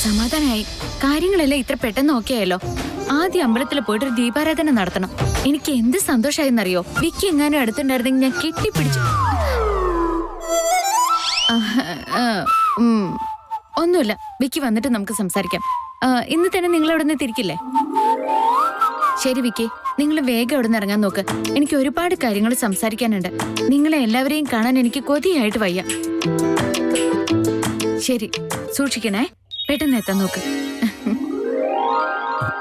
സമാധാനായി. കാര്യങ്ങളെല്ലാം ഇത്ര പെട്ടെന്ന് ഓക്കെ ആയല്ലോ. ആദ്യം അമ്പലത്തിൽ പോയിട്ട് ഒരു ദീപാരാധന നടത്തണം. എനിക്ക് എന്ത് സന്തോഷമായെന്നറിയോ? വിക്കി എങ്ങാനും അടുത്തുണ്ടായിരുന്നെങ്കിൽ ഞാൻ കെട്ടിപ്പിടിച്ചു. ഒന്നുമില്ല, വിക്കി വന്നിട്ട് നമുക്ക് സംസാരിക്കാം. ഇന്ന് തന്നെ നിങ്ങൾ അവിടെ നിന്ന് തിരിക്കില്ലേ? ശരി വിക്കി, നിങ്ങൾ വേഗം അവിടെ നിന്ന് ഇറങ്ങാൻ നോക്ക്. എനിക്ക് ഒരുപാട് കാര്യങ്ങൾ സംസാരിക്കാനുണ്ട്. നിങ്ങളെ എല്ലാവരെയും കാണാൻ എനിക്ക് കൊതിയായിട്ട് വയ്യ. ശരി, സൂക്ഷിക്കണേ. പെട്ടെന്ന് എത്താൻ നോക്ക്.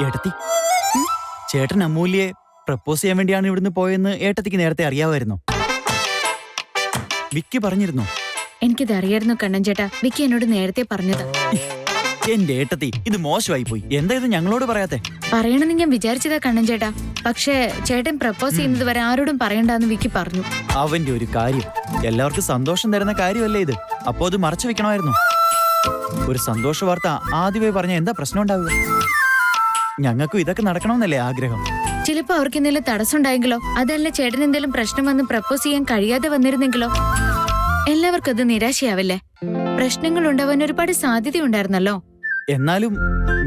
ഏട്ടത്തി, ചേട്ടൻ അമൂല്യെ പ്രപ്പോസ് ചെയ്യാൻ വേണ്ടിയാണ് ഇവിടുന്ന് പോയെന്ന് ഏട്ടത്തിക്ക് നേരത്തെ അറിയാമായിരുന്നോ? വിക്കി പറഞ്ഞിരുന്നോ? എനിക്കിത് അറിയായിരുന്നു കണ്ണൻ ചേട്ടാ. വിക്കി എന്നോട് നേരത്തെ പറഞ്ഞതാ. എന്റെ ഏട്ടത്തി, ഇത് മോശമായി പോയി. എന്താ ഇത് ഞങ്ങളോട് പറയാത്തെ? പറയണമെന്ന് ഞാൻ വിചാരിച്ചതാ കണ്ണൻ ചേട്ടാ. പക്ഷേ ചേട്ടൻ പ്രപ്പോസ് ചെയ്യുന്നത് വരെ ആരോടും പറയണ്ടെന്ന് വിക്കി പറഞ്ഞു. അവന്റെ ഒരു കാര്യം, എല്ലാവർക്കും സന്തോഷം തരുന്ന കാര്യമല്ലേ ഇത്? അപ്പോ അത് മറച്ചു വെക്കണമായിരുന്നു. ഒരു സന്തോഷ വാർത്ത ആദ്യമേ പറഞ്ഞ എന്താ പ്രശ്നം ഉണ്ടാവുക? ഞങ്ങൾക്കും ഇതൊക്കെ നടക്കണമെന്നല്ലേ ആഗ്രഹം. ചിലപ്പോ അവർക്ക് എന്തെങ്കിലും തടസ്സം ഉണ്ടായെങ്കിലോ, അതല്ല ചേട്ടൻ എന്തെങ്കിലും പ്രശ്നം വന്ന് പ്രപ്പോസ് ചെയ്യാൻ കഴിയാതെ വന്നിരുന്നെങ്കിലോ? എല്ലാവർക്കും അത് നിരാശയാവില്ലേ? പ്രശ്നങ്ങൾ ഉണ്ടാവാൻ ഒരുപാട് സാധ്യതയുണ്ടായിരുന്നല്ലോ. എന്നാലും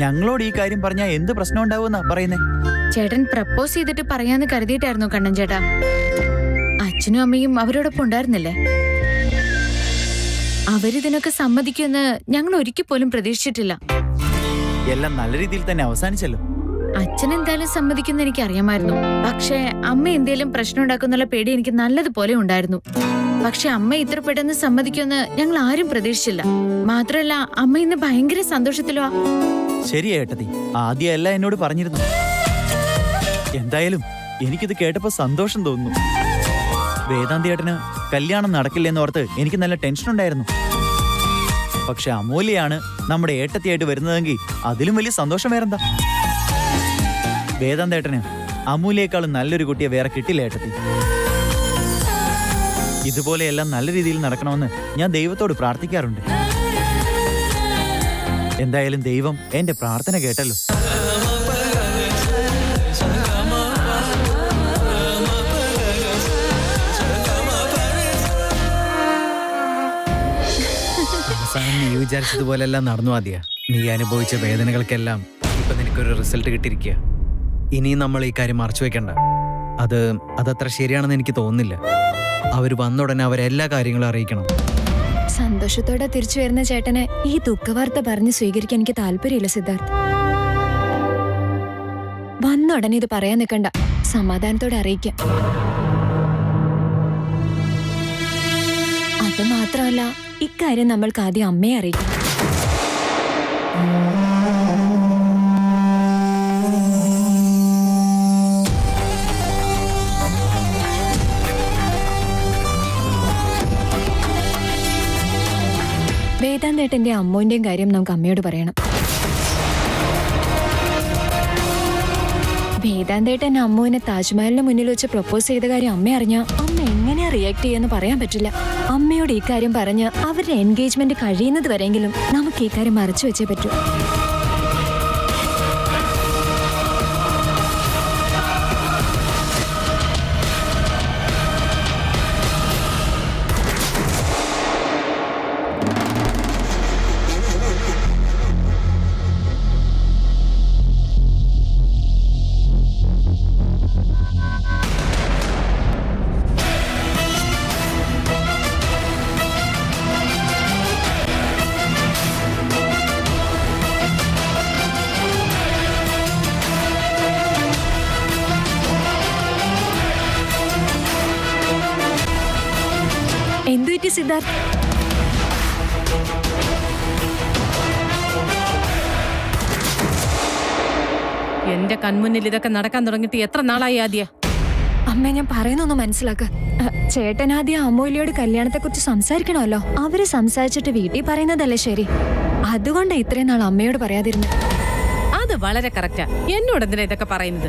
ഞങ്ങളോട് ഈ കാര്യം പറഞ്ഞാൽ എന്ത് പ്രശ്നം ഉണ്ടാവുമെന്നാ പറയുന്നേ? ചേട്ടൻ പ്രപ്പോസ് ചെയ്തിട്ട് പറയാന്ന് കരുതിയിട്ടായിരുന്നു കണ്ണൻ ചേട്ടാ. അച്ഛനും അമ്മയും അവരോടൊപ്പം ഉണ്ടായിരുന്നില്ലേ? അവരിതിനൊക്കെ സമ്മതിക്കുമെന്ന് ഞങ്ങൾ ഒരിക്കൽ പോലും പ്രതീക്ഷിച്ചിട്ടില്ല. എല്ലാം നല്ല രീതിയിൽ തന്നെ അവസാനിച്ചല്ലോ. അച്ഛൻ എന്തായാലും സമ്മതിക്കുന്ന എനിക്ക് അറിയാമായിരുന്നു. പക്ഷേ അമ്മ എന്തേലും പ്രശ്നം ഉണ്ടാക്കുന്നുള്ള പേടി എനിക്ക് നല്ലതുപോലെ ഉണ്ടായിരുന്നു. പക്ഷെ അമ്മ ഇത്ര പെട്ടെന്ന് സമ്മതിക്കുമെന്ന് ഞങ്ങൾ ആരും പ്രതീക്ഷിച്ചില്ല. മാത്രമല്ല അമ്മ ഇന്ന് ഭയങ്കര സന്തോഷത്തിലുവാ. ശരിയാ ഏട്ടത്തി, ആദ്യം എല്ലാം എന്നോട് പറഞ്ഞിരുന്നു. എന്തായാലും എനിക്കിത് കേട്ടപ്പോ സന്തോഷം തോന്നുന്നു. വേദാന്തി ഏട്ടന് കല്യാണം നടക്കില്ലെന്ന് ഓർത്ത് എനിക്ക് നല്ല ടെൻഷൻ ഉണ്ടായിരുന്നു. പക്ഷെ അമൂല്യയാണ് നമ്മുടെ ഏട്ടത്തിയായിട്ട് വരുന്നതെങ്കിൽ അതിലും വലിയ സന്തോഷം വേറെന്താ? വേദാന്തി ഏട്ടന് അമൂല്യേക്കാളും നല്ലൊരു കുട്ടിയെ വേറെ കിട്ടില്ല ഏട്ടത്തി. ഇതുപോലെയെല്ലാം നല്ല രീതിയിൽ നടക്കണമെന്ന് ഞാൻ ദൈവത്തോട് പ്രാർത്ഥിക്കാറുണ്ട്. എന്തായാലും ദൈവം എന്റെ പ്രാർത്ഥന കേട്ടല്ലോ. നീ വിചാരിച്ചതുപോലെല്ലാം നടന്നു ആദ്യ. നീ അനുഭവിച്ച വേദനകൾക്കെല്ലാം ഇപ്പൊ നിനക്കൊരു റിസൾട്ട് കിട്ടിയിരിക്കുക. ഇനിയും നമ്മൾ ഈ കാര്യം മറച്ചു വെക്കണ്ട. അതത്ര ശരിയാണെന്ന് എനിക്ക് തോന്നുന്നില്ല. അവര് വന്ന ഉടനെ അവരെല്ലാ കാര്യങ്ങളും അറിയിക്കണം. സന്തോഷത്തോടെ തിരിച്ചു വരുന്ന ചേട്ടനെ ഈ ദുഃഖവാർത്ത പറഞ്ഞ് സ്വീകരിക്കാൻ എനിക്ക് താല്പര്യമില്ല സിദ്ധാർത്ഥ്. വന്ന ഉടനെ ഇത് പറയാൻ നിൽക്കണ്ട, സമാധാനത്തോടെ അറിയിക്കാം. അത് മാത്രമല്ല, ഇക്കാര്യം നമ്മൾക്ക് ആദ്യം അമ്മയെ അറിയിക്കാം. വേദാന്തേട്ടന്റെ അമ്മൂന്റെയും കാര്യം നമുക്ക് അമ്മയോട് പറയണം. വേദാന്തേട്ടൻ അമ്മുവിനെ താജ്മഹലിന് മുന്നിൽ വെച്ച് പ്രപ്പോസ് ചെയ്ത കാര്യം അമ്മ അറിഞ്ഞാ അമ്മ എങ്ങനെയാ റിയാക്ട് ചെയ്യാന്ന് പറയാൻ പറ്റില്ല. അമ്മയോട് ഈ കാര്യം പറഞ്ഞ് അവരുടെ എൻഗേജ്മെന്റ് കഴിയുന്നത് വരെയെങ്കിലും നമുക്ക് ഈ കാര്യം മറച്ചു വെച്ചേ പറ്റൂ. എന്തുപറ്റി സിദ്ധാർത്ഥ്? എന്റെ കൺമുന്നിൽ ഇതൊക്കെ നടക്കാൻ തുടങ്ങിയിട്ട് എത്ര നാളായി ആദ്യ? അമ്മ, ഞാൻ പറയുന്നൊന്ന് മനസ്സിലാക്ക. ചേട്ടൻ ആദ്യം അമൂല്യയോട് കല്യാണത്തെക്കുറിച്ച് സംസാരിക്കണമല്ലോ. അവര് സംസാരിച്ചിട്ട് വീട്ടിൽ പറയുന്നതല്ലേ ശരി. അതുകൊണ്ട് ഇത്രയും നാൾ അമ്മയോട് പറയാതിരുന്നത്. അത് വളരെ കറക്റ്റാ. എന്നോട് എന്തിനാ ഇതൊക്കെ പറയുന്നത്?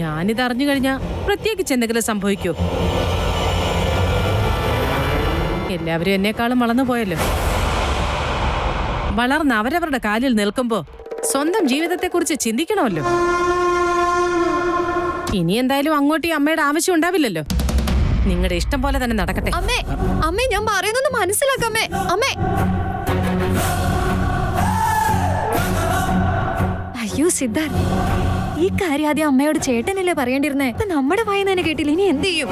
ഞാനിത് അറിഞ്ഞു കഴിഞ്ഞാ പ്രത്യേകിച്ച് എന്തെങ്കിലും സംഭവിക്കോ? എല്ലാവരും എന്നെക്കാളും വളർന്നു പോയല്ലോ. വളർന്ന് അവരവരുടെ കാലിൽ നിൽക്കുമ്പോ സ്വന്തം ജീവിതത്തെക്കുറിച്ച് ചിന്തിക്കണമല്ലോ. ഇനി എന്തായാലും അങ്ങോട്ട് ഈ അമ്മയുടെ ആവശ്യം ഉണ്ടാവില്ലല്ലോ. നിങ്ങളുടെ ഇഷ്ടം പോലെ തന്നെ നടക്കട്ടെ. അമ്മേ, അമ്മേ, ഞാൻ പറയുന്നൊന്ന് മനസ്സിലാക്കമ്മേ. അമ്മേ, സിദ്ധാർത്ഥ്, ഈ കാര്യം ആദ്യം അമ്മയോട് ചേട്ടനല്ലേ പറയേണ്ടിരുന്നേ? ഇപ്പൊ നമ്മുടെ വായന തന്നെ കേട്ടില്ല, ഇനി എന്ത് ചെയ്യും?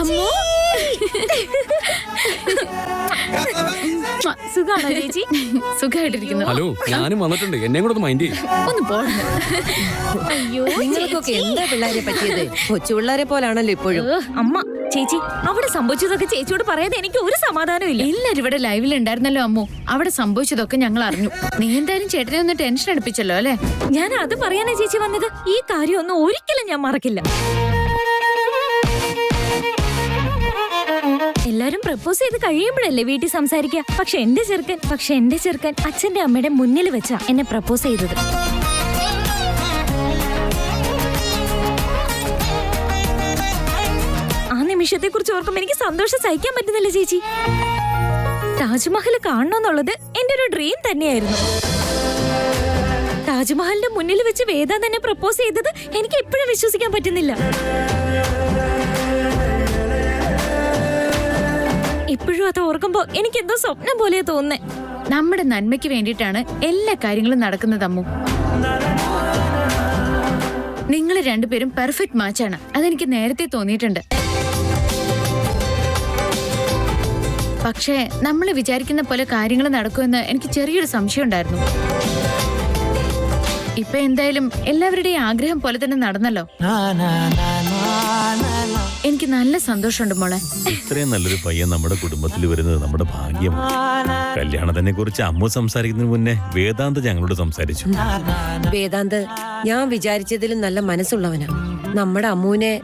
അമ്മോ സുഖാണോ ചേച്ചി? സുഖമായിട്ടിരിക്കുന്നു. ഹലോ, ഞാനും വന്നിട്ടുണ്ട്. എന്നെ കൂടെ ഒന്ന് മൈൻഡ് ചെയ്യും. ഒന്ന് പോണം. അയ്യോ നിങ്ങൾക്കൊക്കെ എന്താ പിള്ളേരെ പറ്റിയത്? കൊച്ചു പിള്ളേരെ പോലാണല്ലോ ഇപ്പോഴും. അമ്മ, ചേച്ചി, അവിടെ സംഭവിച്ചതൊക്കെ ചേച്ചിയോട് പറയാതെ എനിക്ക് ഒരു സമാധാനവും ഇല്ല. എല്ലാരും ഇവിടെ ലൈവിൽ ഉണ്ടായിരുന്നല്ലോ അമ്മു. അവിടെ സംഭവിച്ചതൊക്കെ ഞങ്ങൾ അറിഞ്ഞു. നീ എന്തായാലും ചേട്ടനെ ഒന്ന് ടെൻഷൻ അടുപ്പിച്ചല്ലോ അല്ലെ? ഞാൻ അത് പറയാനാ ചേച്ചി വന്നത്. ഈ കാര്യമൊന്നും ഒരിക്കലും ഞാൻ മറക്കില്ല. എല്ലാരും പ്രപ്പോസ് ചെയ്ത് കഴിയുമ്പോഴല്ലേ വീട്ടിൽ സംസാരിക്കുക. പക്ഷെ എന്റെ ചെറുക്കൻ അച്ഛന്റെ അമ്മയുടെ മുന്നിൽ വെച്ചാ എന്നെ പ്രപ്പോസ് ചെയ്തത്. ആ നിമിഷത്തെ കുറിച്ച് ഓർക്കുമ്പോൾ എനിക്ക് സന്തോഷം സഹിക്കാൻ പറ്റുന്നില്ല ചേച്ചി. താജ്മഹൽ കാണണമെന്നുള്ളത് എന്റെ ഒരു ഡ്രീം തന്നെയായിരുന്നു. താജ്മഹലിന്റെ മുന്നിൽ വെച്ച് വേദാന്ത് എന്നെ പ്രപ്പോസ് ചെയ്തത് എനിക്ക് ഇപ്പോഴും വിശ്വസിക്കാൻ പറ്റുന്നില്ല. ഇപ്പോഴും അത് ഓർക്കുമ്പോ എനിക്ക് എന്തോ സ്വപ്നം പോലെ തോന്നുന്നേ. നമ്മുടെ നന്മയ്ക്ക് വേണ്ടിയിട്ടാണ് എല്ലാ കാര്യങ്ങളും നടക്കുന്നത് അമ്മു. നിങ്ങൾ രണ്ടുപേരും പെർഫെക്റ്റ് മാച്ചാണ്. അതെനിക്ക് നേരത്തെ തോന്നിയിട്ടുണ്ട്. പക്ഷേ നമ്മൾ വിചാരിക്കുന്ന പോലെ കാര്യങ്ങൾ നടക്കുമെന്ന് എനിക്ക് ചെറിയൊരു സംശയം ഉണ്ടായിരുന്നു. ഇപ്പൊ എന്തായാലും എല്ലാവരുടെയും ആഗ്രഹം പോലെ തന്നെ നടന്നല്ലോ. എനിക്ക് നല്ല സന്തോഷമുണ്ട് മോളെ. ഇത്രയും നല്ലൊരു പയ്യൻ നമ്മുടെ കുടുംബത്തിൽ വരുന്നത് നമ്മുടെ ഭാഗ്യം. കല്യാണത്തിനെ കുറിച്ച് അമ്മു സംസാരിക്കുന്നതിന് മുന്നേ വേദാന്ത് ഞങ്ങളോട് സംസാരിച്ചു. വേദാന്ത് ഞാൻ വിചാരിച്ചതിലും നല്ല മനസ്സുള്ളവനാ. നമ്മുടെ അമ്മുവിനെ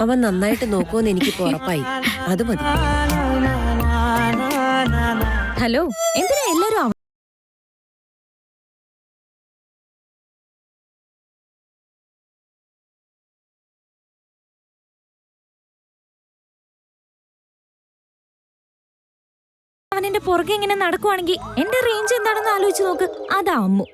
അവൻ നന്നായിട്ട് നോക്കുമെന്ന് എനിക്കിപ്പോ ഉറപ്പായി. അത് മതി. ഹലോ, എന്തിനാ എല്ലാരും അവൻ എന്റെ പുറകെ ഇങ്ങനെ നടക്കുവാണെങ്കിൽ എന്റെ റേഞ്ച് എന്താണെന്ന് ആലോചിച്ച് നോക്ക്. അതാ അമ്മു.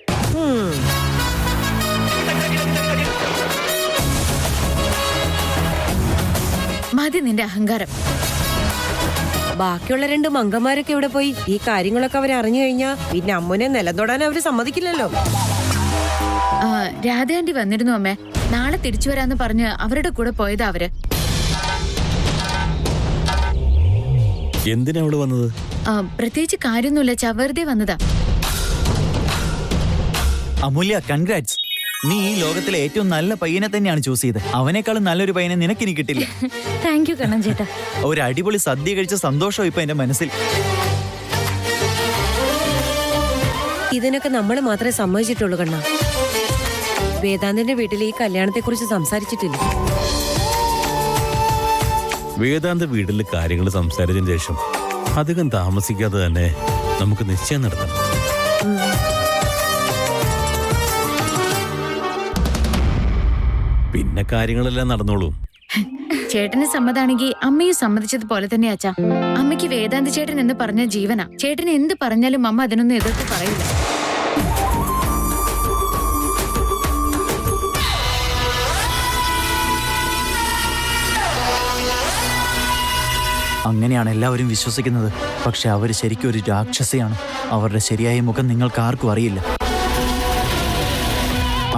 മതി നിന്റെ അഹങ്കാരം. ബാക്കിയുള്ള രണ്ട് മങ്കന്മാരൊക്കെ ഇവിടെ പോയി? ഈ കാര്യങ്ങളൊക്കെ അവർ അറിഞ്ഞു കഴിഞ്ഞാ പിന്നെ അമ്മുനെ നിലം തൊടാൻ അവര് സമ്മതിക്കില്ലല്ലോ. രാധാന്റി വന്നിരുന്നു അമ്മേ. നാളെ തിരിച്ചു വരാന്ന് പറഞ്ഞ് അവരുടെ കൂടെ പോയതാ അവര്. എന്തിനാ അവള് വന്നത്? പ്രത്യേകിച്ച് കാര്യമൊന്നുമില്ല, വെറുതെ വന്നതാ. അമൂല്യ, കൺഗ്രാറ്റ്സ്. നീ ഈ ലോകത്തിലെ ഏറ്റവും നല്ല പയ്യനെ തന്നെയാണ് ചൂസ് ചെയ്തത്. അവനേക്കാളും നല്ലൊരു പയ്യനെ നിനക്കിനി കിട്ടില്ല. താങ്ക് യു കണ്ണൻ ചേട്ടാ. ഒരു അടിപൊളി സദ്യ കഴിച്ച സന്തോഷം ഇപ്പൊ എന്റെ മനസ്സിൽ. ഇതിനൊക്കെ നമ്മൾ മാത്രമേ സമ്മതിച്ചിട്ടുള്ളൂ കണ്ണ. വേദാന്തിന്റെ വീട്ടിൽ ഈ കല്യാണത്തെ കുറിച്ച് സംസാരിച്ചിട്ടില്ല. വേദാന്ത വീട്ടിലെ കാര്യങ്ങൾ സംസാരിച്ചതിന് ശേഷം അധികം താമസിക്കാതെ തന്നെ നമുക്ക് നിശ്ചയം നടത്തണം. പിന്നെ കാര്യങ്ങളെല്ലാം നടന്നോളൂ. ചേട്ടന് സമ്മതാണെങ്കിൽ അമ്മയും സമ്മതിച്ചതുപോലെ തന്നെ അച്ഛാ. അമ്മയ്ക്ക് വേദാന്ത ചേട്ടൻ എന്ന് പറഞ്ഞ ജീവനാ. ചേട്ടൻ എന്ത് പറഞ്ഞാലും അമ്മ അതിനൊന്നും എതിർത്ത് പറയില്ല. അങ്ങനെയാണ് എല്ലാവരും വിശ്വസിക്കുന്നത്. പക്ഷെ അവർ ശരിക്കും ഒരു രാക്ഷസിയാണ്. അവരുടെ ശരിയായ മുഖം നിങ്ങൾക്ക് ആർക്കും അറിയില്ല.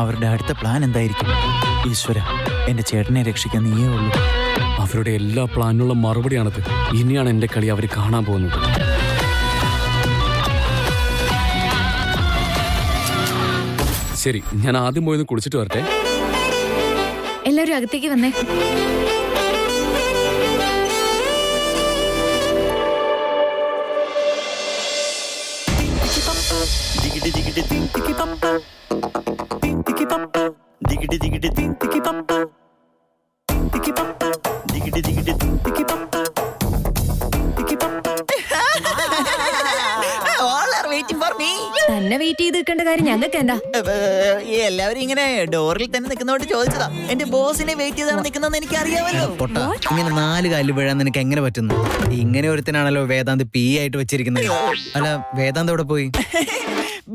അവരുടെ അടുത്ത പ്ലാൻ എന്തായിരിക്കും? ഈശ്വര, എന്റെ ചേട്ടനെ രക്ഷിക്കാൻ നീയേ ഉള്ളൂ. അവരുടെ എല്ലാ പ്ലാനിനുള്ള മറുപടിയാണത്. ഇനിയാണ് എന്റെ കളി അവർ കാണാൻ പോകുന്നത്. ശരി, ഞാൻ ആദ്യം പോയി കുളിച്ചിട്ട് വരട്ടെ. എല്ലാവരും അകത്തേക്ക് വന്നേ. Waiting for me. തന്നെ വെയിറ്റ് ചെയ്ത് നിൽക്കേണ്ട കാര്യം ഞങ്ങൾക്ക് എന്താ? എല്ലാവരും ഇങ്ങനെ ഡോറിൽ തന്നെ നിൽക്കുന്നോണ്ട് ചോദിച്ചതാ. എന്റെ ബോസിനെ വെയിറ്റ് ചെയ്താണ് നിൽക്കുന്നതെന്ന് എനിക്ക് അറിയാമല്ലോ. പൊട്ടാ, ഇങ്ങനെ 4 കാലിൽ വീഴാൻ നിനക്ക് എങ്ങനെ പറ്റുന്നു? ഇങ്ങനെ ഒരുത്തനാണല്ലോ വേദാന്ത് പി ആയിട്ട് വെച്ചിരിക്കുന്നത്. അല്ല, വേദാന്ത് എവിടെ പോയി?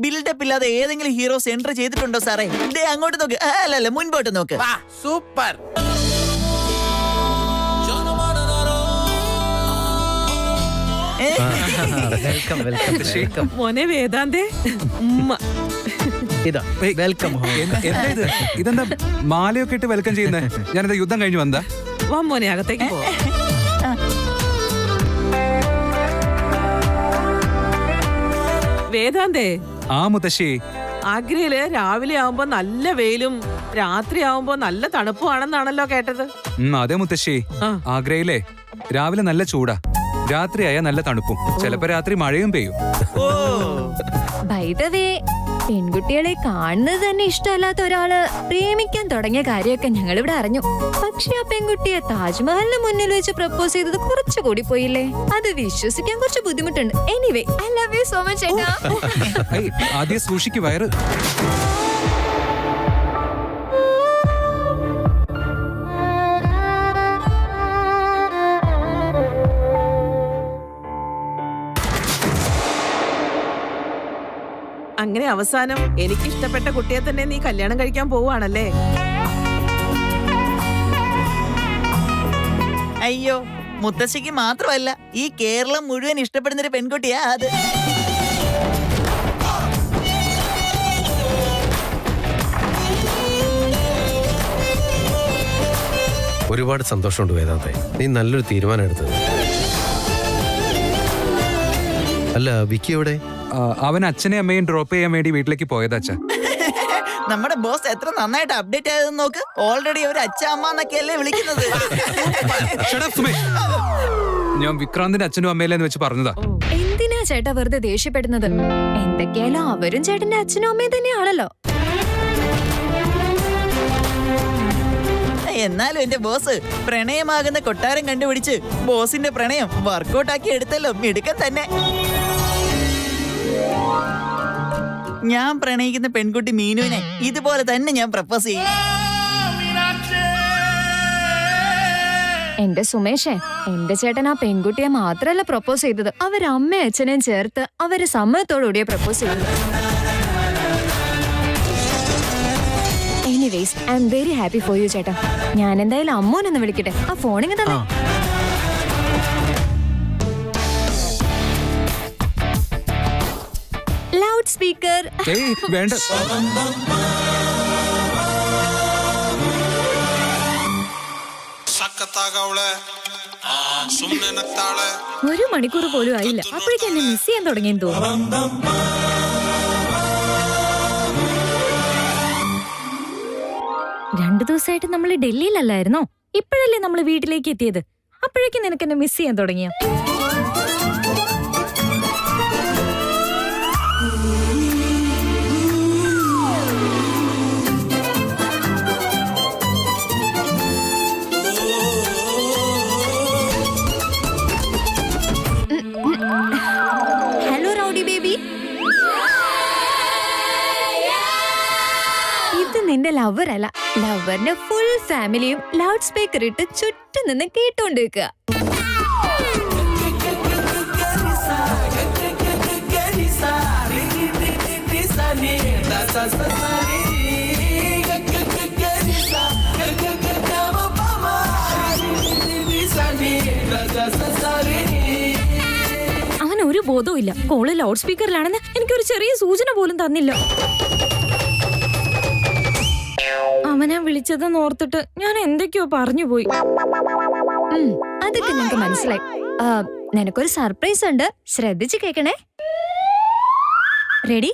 ബിൽഡപ്പ് ഇല്ലാതെ ഏതെങ്കിലും ഹീറോസ് എൻട്രി ചെയ്തിട്ടുണ്ടോ സാറേ? ദേ അങ്ങോട്ട് നോക്ക്. അല്ല മുൻപോട്ട് നോക്ക്. സൂപ്പർ. Welcome welcome welcome. മോനെ വേദാന്തേ, ഉമ്മ. ഇതാ വെൽക്കം. എന്താ ഇത്? ഇതെന്താ മാലയൊക്കെ ഇട്ട് വെൽക്കം ചെയ്യുന്നേ? ഞാനെന്താ യുദ്ധം കഴിഞ്ഞു വന്നാ? വാ മോനെ, അകത്തേക്ക് പോ. വേദാന്തേ, ആ മുത്തശ്ശി, ആഗ്രയില് രാവിലെ ആവുമ്പോ നല്ല വെയിലും രാത്രി ആവുമ്പോ നല്ല തണുപ്പുമാണെന്നാണല്ലോ കേട്ടത്. അതെ മുത്തശ്ശി. ആ. ആഗ്രയിലെ രാവിലെ നല്ല ചൂടാ, രാത്രിയായ നല്ല തണുപ്പും, ചിലപ്പോ രാത്രി മഴയും പെയ്യും. ബൈ ദ വേ, പെൺകുട്ടികളെ കാണുന്നത് തന്നെ ഇഷ്ടമല്ലാത്ത ഒരാള് പ്രേമിക്കാൻ തുടങ്ങിയ കാര്യമൊക്കെ ഞങ്ങൾ ഇവിടെ അറിഞ്ഞു. പക്ഷെ ആ പെൺകുട്ടിയെ താജ്മഹലിന് മുന്നിൽ വെച്ച് പ്രപ്പോസ് ചെയ്തത് കുറച്ചുകൂടി പോയില്ലേ? അത് വിശ്വസിക്കാൻ കുറച്ച് ബുദ്ധിമുട്ടുണ്ട്. Anyway, I love you so much ചേട്ടാ. ആദ്യം സൂക്ഷിക്ക് വയറ്. അങ്ങനെ അവസാനം എനിക്ക് ഇഷ്ടപ്പെട്ട കുട്ടിയെ തന്നെ നീ കല്യാണം കഴിക്കാൻ പോവാണല്ലേ? അയ്യോ, മുത്തശ്ശിക്ക് മാത്രമല്ല ഈ കേരളം മുഴുവൻ ഇഷ്ടപ്പെടുന്നൊരു പെൺകുട്ടിയാ അത്. ഒരുപാട് സന്തോഷമുണ്ട് വേദാന്തേ, നീ നല്ലൊരു തീരുമാനം എടുത്തത്. അല്ല, വിക്കി എവിടെ? അവൻ അച്ഛനെയും അമ്മയും ഡ്രോപ്പ് ചെയ്യാൻ വേണ്ടി വീട്ടിലേക്ക് പോയതാ അച്ഛാ. നമ്മുടെ ബോസ് എത്ര നന്നായിട്ട് അപ്ഡേറ്റ് ആയതെന്ന് നോക്ക്. ഓൾറെഡി ഒരു അച്ഛ അമ്മ എന്നൊക്കെയല്ലേ വിളിക്കുന്നത്. Shut up, Sumesh. ഞാൻ വിക്രാന്തിന്റെ അച്ഛനും അമ്മയിലെന്ന് വെച്ച് പറഞ്ഞതാ. എന്തിനാ ചേട്ടാ വെറുതെ ദേഷ്യപ്പെടുന്നത്? എന്തൊക്കെയായാലും അവരും ചേട്ടന്റെ അച്ഛനും അമ്മയും തന്നെയാണല്ലോ. എന്നാലും എന്റെ ബോസ് പ്രണയമാകുന്ന കൊട്ടാരം കണ്ടുപിടിച്ച് ബോസിന്റെ പ്രണയം വർക്കൗട്ട് ആക്കി എടുത്തല്ലോ. മിടുക്കൻ തന്നെ. ഞാൻ പ്രണയിക്കുന്ന പെൺകുട്ടി മീനുവിനെ ഇതുപോലെ തന്നെ ഞാൻ പ്രപ്പോസ് ചെയ്യും. എന്റെ സുമേഷേ, എന്റെ ചേട്ടൻ ആ പെൺകുട്ടിയെ മാത്രല്ല പ്രപ്പോസ് ചെയ്തത്, അവരമ്മയും അച്ഛനെയും ചേർത്ത് അവര് സമ്മതത്തോടുകൂടിയ പ്രപ്പോസ് ചെയ്തത്. Anyways, I am very happy for you ചേട്ടാ. ഞാൻ എന്തായാലും അമ്മോനൊന്ന് വിളിക്കട്ടെ. ആ ഫോണിങ് തന്നെ. Loud speaker. ഏയ് വേണ്ട. ഒരു മണിക്കൂർ പോലും ആയില്ല, അപ്പോഴേക്കും എന്നെ മിസ് ചെയ്യാൻ തുടങ്ങിയെന്ന് തോന്നുന്നു. രണ്ടു ദിവസമായിട്ട് നമ്മൾ ഡൽഹിയിലല്ലായിരുന്നോ? ഇപ്പോഴല്ലേ നമ്മൾ വീട്ടിലേക്ക് എത്തിയത്? അപ്പോഴേക്കും നിനക്ക് എന്നെ മിസ് ചെയ്യാൻ തുടങ്ങിയോ? Hello rowdy baby. ഇത് നിന്റെ ലവർ അല്ല, ലവറിന്റെ ഫുൾ ഫാമിലിയും ലൗഡ് സ്പീക്കർ ഇട്ട് ചുറ്റും നിന്ന് കേട്ടോണ്ടിരിക്കുക. അവൻ ഒരു ബോധവും ഇല്ല. കോള് ലൗഡ് സ്പീക്കറിലാണെന്ന് എനിക്കൊരു ചെറിയ സൂചന പോലും തന്നില്ല. അവനെ വിളിച്ചതെന്ന് ഓർത്തിട്ട് ഞാൻ എന്തൊക്കെയോ പറഞ്ഞു പോയി. അതൊക്കെ നിനക്ക് മനസ്സിലായി. നിനക്കൊരു സർപ്രൈസ് ഉണ്ട്, ശ്രദ്ധിച്ച് കേക്കണേ. റെഡി?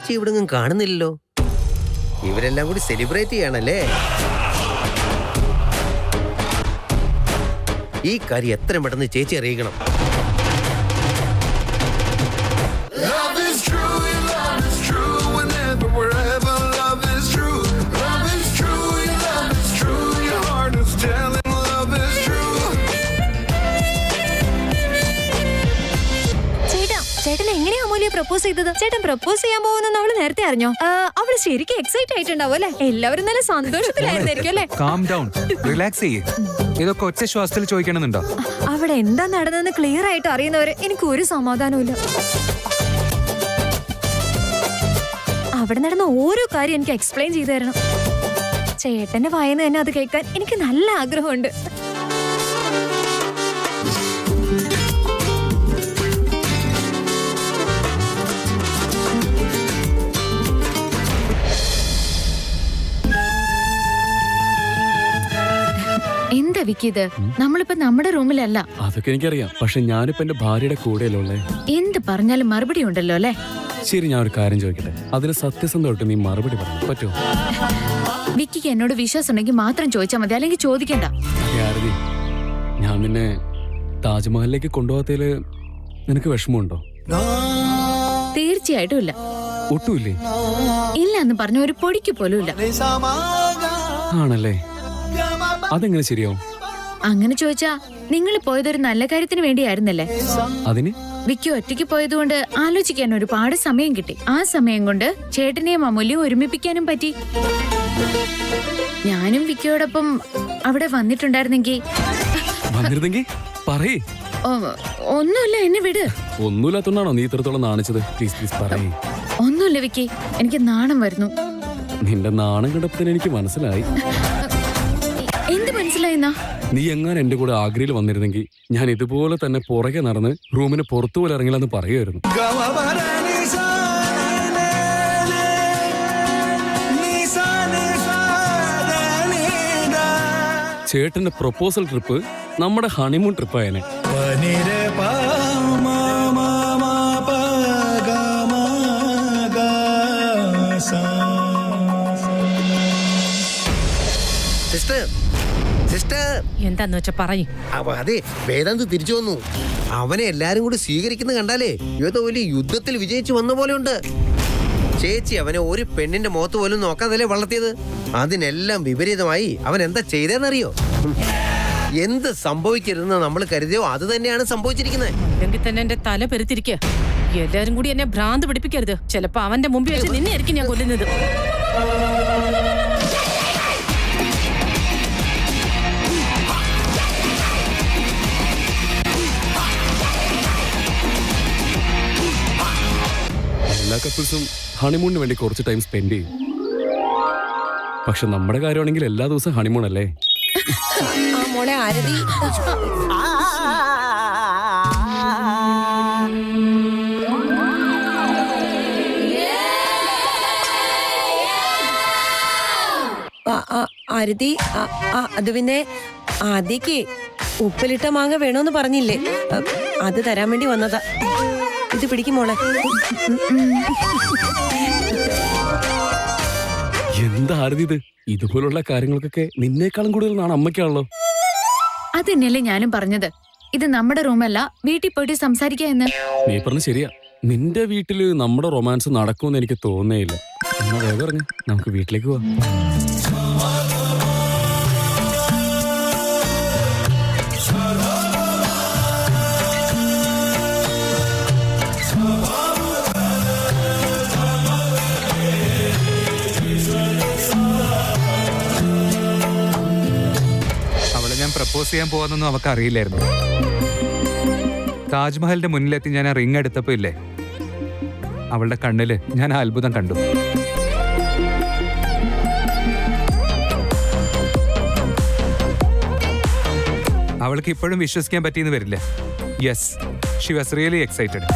ചേച്ചി ഇവിടെ കാണുന്നില്ലല്ലോ. ഇവരെല്ലാം കൂടി സെലിബ്രേറ്റ് ചെയ്യണല്ലേ? ഈ കാര്യം എത്രയും പെട്ടെന്ന് ചേച്ചി അറിയിക്കണം. ചേട്ടൻ എങ്ങനെയാ അമൂല്യ പ്രപ്പോസ് ചെയ്തത്? ചേട്ടൻ പ്രപ്പോസ് ചെയ്യാൻ പോകുന്ന അവള് നേരത്തെ അറിഞ്ഞോ? അവള് ശരിക്കും എക്സൈറ്റ് ആയിട്ടുണ്ടാവും അല്ലെ? എല്ലാവരും നല്ല സന്തോഷത്തിലായിരുന്നായിരിക്കും അല്ലെ? കാം ഡൗൺ, റിലാക്സ് ചെയ്യേ. ഇതൊക്കെ ഒറ്റ ശ്വാസത്തിൽ ചോദിക്കണമെന്നുണ്ടോ? അവിടെ എന്താ നടന്നതെന്ന് ക്ലിയർ ആയിട്ട് അറിയുന്നവര് എനിക്ക് ഒരു സമാധാനവും. അവിടെ നടന്ന ഓരോ കാര്യം എനിക്ക് എക്സ്പ്ലെയിൻ ചെയ്തു തരണം. ചേട്ടന്റെ വായന തന്നെ അത് കേൾക്കാൻ എനിക്ക് നല്ല ആഗ്രഹമുണ്ട്. എന്താ വിക്കി ഇത്? നമ്മളിപ്പോ നമ്മുടെ റൂമിലല്ല. അതൊക്കെ എനിക്കറിയാം, പക്ഷെ ഞാനിപ്പോ എന്റെ ഭാര്യയുടെ കൂടെയല്ലേ ഉള്ളേ. എന്ത് പറഞ്ഞാലും മറുപടി ഉണ്ടല്ലോ അല്ലെ? ശരി, ഞാൻ ഒരു കാര്യം ചോദിക്കട്ടെ, അതിന് സത്യസന്ധമായിട്ട് നീ മറുപടി പറയാൻ പറ്റുമോ? വിക്കിക്ക് എന്നോട് വിശ്വാസം ഉണ്ടെങ്കിൽ മാത്രം ചോദിച്ചാൽ മതി, അല്ലെങ്കിൽ ചോദിക്കണ്ട. ആരതി, ഞാൻ നിന്നെ താജ്മഹലിലേക്ക് കൊണ്ടുപോകാത്തതില് നിനക്ക് വിഷമമുണ്ടോ? തീർച്ചയായിട്ടും ഇല്ല. ഒട്ടുമില്ലേ? ഇല്ല എന്ന് പറഞ്ഞ ഒരു പൊടിക്ക് പോലും ഇല്ല. ആണല്ലേ? അതെങ്ങനെ ശരിയാവും? അങ്ങനെ ചോദിച്ചാ നിങ്ങൾ പോയതൊരു നല്ല കാര്യത്തിന് വേണ്ടിയായിരുന്നല്ലേ? അതിന് വിക്കി ഒറ്റയ്ക്ക് പോയതുകൊണ്ട് ആലോചിക്കാൻ ഒരുപാട് സമയം കിട്ടി. ആ സമയം കൊണ്ട് ചേട്ടനെയും അമൂല്യം ഒരുമിപ്പിക്കാനും പറ്റി. ഞാനും വിക്കിയോടൊപ്പം അവിടെ വന്നിട്ടുണ്ടായിരുന്നെങ്കിൽ പറയേ. ഒന്നുമില്ല, എന്നെ വിട്. ഒന്നുമില്ലാത്തോണ്ടാണോ നീ ഇത്രത്തോളം നാണിച്ചത്? പ്ലീസ് പ്ലീസ് പറയേ. ഒന്നുമില്ല വിക്കി, എനിക്ക് നാണം വരുന്നു. നിന്റെ നാണം കണ്ടപ്പോ എനിക്ക് മനസ്സിലായി. എന്ത് മനസ്സിലായിന്നാ? നീ എങ്ങനെ എന്റെ കൂടെ ആഗ്രയിൽ വന്നിരുന്നെങ്കിൽ ഞാൻ ഇതുപോലെ തന്നെ പുറകെ നടന്ന് റൂമിന് പുറത്തു പോലെ ഇറങ്ങില്ലെന്ന് പറയുമായിരുന്നു. ചേട്ടന്റെ പ്രൊപ്പോസൽ ട്രിപ്പ് നമ്മുടെ ഹണിമൂൺ ട്രിപ്പായനെ. എന്താന്ന് വെച്ചാ പറയും. അതെ, വേദാന്ത് തിരിച്ചു വന്നു. അവനെ എല്ലാരും കൂടി സ്വീകരിക്കുന്ന കണ്ടാലേ ഏതോ വലിയ യുദ്ധത്തിൽ വിജയിച്ചു വന്ന പോലെ ഉണ്ട്. ചേച്ചി അവനെ ഒരു പെണ്ണിന്റെ മുഖത്ത് പോലും നോക്കാതല്ലേ വളർത്തിയത്. അതിനെല്ലാം വിപരീതമായി അവൻ എന്താ ചെയ്തതെന്നറിയോ? എന്ത് സംഭവിക്കരുതെന്ന് നമ്മൾ കരുതിയോ അത് തന്നെയാണ് സംഭവിച്ചിരിക്കുന്നത്. അല്ലെങ്കിൽ തന്നെ എന്റെ തല പെരുത്തിരിക്കുക. എല്ലാരും കൂടി എന്നെ ഭ്രാന്ത് പിടിപ്പിക്കരുത്. ചിലപ്പോ അവന്റെ മുമ്പിൽ വെച്ച് നിന്നെ ആയിരിക്കും ഞാൻ കൊല്ലുന്നത്. എല്ലാ കപ്പിൾസും ഹണിമൂണിന് വേണ്ടി കുറച്ച് ടൈം സ്പെൻഡ് ചെയ്യും. പക്ഷെ നമ്മുടെ കാര്യമാണെങ്കിൽ എല്ലാ ദിവസവും ഹണിമൂൺ അല്ലേ? മോളെ ആരതി, ആരതി, അത് പിന്നെ ആദ്യക്ക് ഉപ്പിലിട്ട മാങ്ങ വേണോന്ന് പറഞ്ഞില്ലേ, അത് തരാൻ വേണ്ടി വന്നതാ. ഇത് പിടിക്കും മോളെ. എന്താ ആരതി ഇത്? ഇതുപോലുള്ള കാര്യങ്ങൾക്കൊക്കെ നിന്നേക്കാളും കൂടുതൽ നാണ് അമ്മയ്ക്കാണല്ലോ. അത് തന്നെയല്ലേ ഞാനും പറഞ്ഞത്. ഇത് നമ്മുടെ റൂമല്ല, വീട്ടിൽ പോയിട്ട് സംസാരിക്കാം എന്ന്. നീ പറഞ്ഞ ശരിയാ. നിന്റെ വീട്ടില് നമ്മുടെ റൊമാൻസ് നടക്കുമെന്ന് എനിക്ക് തോന്നേയില്ല. എന്നാ വേഗം ഇറങ്ങ്, നമുക്ക് വീട്ടിലേക്ക് പോവാം. ഞാൻ പ്രപ്പോസ് ചെയ്യാൻ പോവാന്നൊന്നും അവർക്ക് അറിയില്ലായിരുന്നു. താജ്മഹലിന്റെ മുന്നിലെത്തി ഞാൻ ആ റിങ് എടുത്തപ്പോ ഇല്ലേ, അവളുടെ കണ്ണില് ഞാൻ ആ അത്ഭുതം കണ്ടു. അവൾക്ക് ഇപ്പോഴും വിശ്വസിക്കാൻ പറ്റിയെന്ന് വരില്ല. Yes, she was really excited.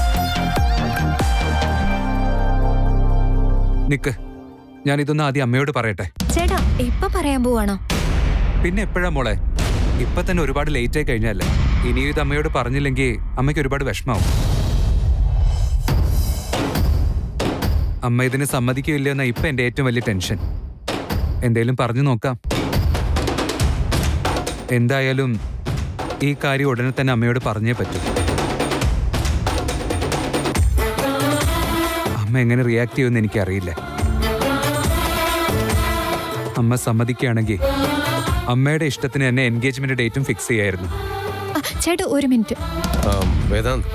നിക്ക്, ഞാൻ ഇതൊന്ന് ആദ്യം അമ്മയോട് പറയട്ടെ. ചേട്ടാ ഇപ്പൊ പറയാൻ പോവാണോ? പിന്നെ എപ്പോഴാ മോളെ? ഇപ്പൊ തന്നെ ഒരുപാട് ലേറ്റ് ആയി കഴിഞ്ഞല്ലേ. ഇനിയും ഇത് അമ്മയോട് പറഞ്ഞില്ലെങ്കിൽ അമ്മയ്ക്ക് ഒരുപാട് വിഷമാവും. അമ്മ ഇതിന് സമ്മതിക്കില്ലയോ എന്നാ ഇപ്പൊ എന്റെ ഏറ്റവും വലിയ ടെൻഷൻ. എന്തേലും പറഞ്ഞു നോക്കാം. എന്തായാലും ഈ കാര്യം ഉടനെ തന്നെ അമ്മയോട് പറഞ്ഞേ പറ്റൂ. അമ്മ എങ്ങനെ റിയാക്ട് ചെയ്യുമെന്ന് എനിക്കറിയില്ല. അമ്മ സമ്മതിക്കുകയാണെങ്കിൽ അമ്മയുടെ ഇഷ്ടത്തിന് തന്നെ എൻഗേജ്മെന്റ് ഡേറ്റും ഫിക്സ് ചെയ്യായിരുന്നു. ചേട്ടാ ഒരു മിനിറ്റ്. വേദാന്ത്,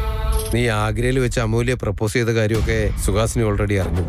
നീ ആഗ്രയിൽ വെച്ച് അമൂല്യ പ്രപ്പോസ് ചെയ്ത കാര്യമൊക്കെ സുഹാസിനി ഓൾറെഡി അറിഞ്ഞു.